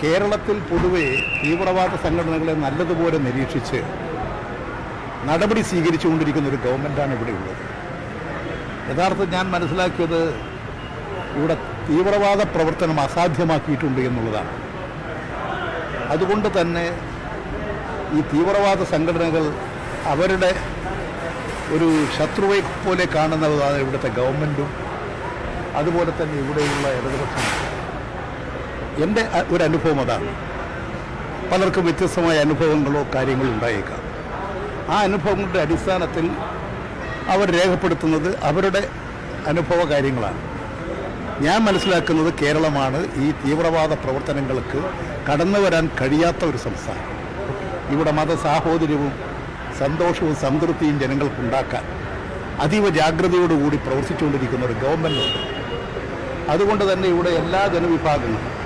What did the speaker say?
കേരളത്തിൽ പൊതുവെ തീവ്രവാദ സംഘടനകളെ നല്ലതുപോലെ നിരീക്ഷിച്ച് നടപടി സ്വീകരിച്ചുകൊണ്ടിരിക്കുന്ന ഒരു ഗവൺമെൻറ്റാണ് ഇവിടെ ഉള്ളത്. യഥാർത്ഥം ഞാൻ മനസ്സിലാക്കിയത് ഇവിടെ തീവ്രവാദ പ്രവർത്തനം അസാധ്യമാക്കിയിട്ടുണ്ട് എന്നുള്ളതാണ്. അതുകൊണ്ട് തന്നെ ഈ തീവ്രവാദ സംഘടനകൾ അവരുടെ ഒരു ശത്രുവെ പോലെ കാണുന്നതാണ് ഇവിടുത്തെ ഗവൺമെൻറ്റും അതുപോലെ തന്നെ ഇവിടെയുള്ള ഇടതുപക്ഷം. എൻ്റെ ഒരു അനുഭവം അതാണ്. പലർക്കും വ്യത്യസ്തമായ അനുഭവങ്ങളോ കാര്യങ്ങളോ ഉണ്ടായേക്കാം. ആ അനുഭവങ്ങളുടെ അടിസ്ഥാനത്തിൽ അവർ രേഖപ്പെടുത്തുന്നത് അവരുടെ അനുഭവ കാര്യങ്ങളാണ്. ഞാൻ മനസ്സിലാക്കുന്നത് കേരളമാണ് ഈ തീവ്രവാദ പ്രവർത്തനങ്ങൾക്ക് കടന്നു വരാൻ കഴിയാത്ത ഒരു സംസ്ഥാനം. ഇവിടെ മതസാഹോദര്യവും സന്തോഷവും സംതൃപ്തിയും ജനങ്ങൾക്കുണ്ടാക്കാൻ അതീവ ജാഗ്രതയോടുകൂടി പ്രവർത്തിച്ചുകൊണ്ടിരിക്കുന്ന ഒരു ഗവൺമെൻറ് ഉണ്ട്. അതുകൊണ്ട് തന്നെ ഇവിടെ എല്ലാ ജനവിഭാഗങ്ങളും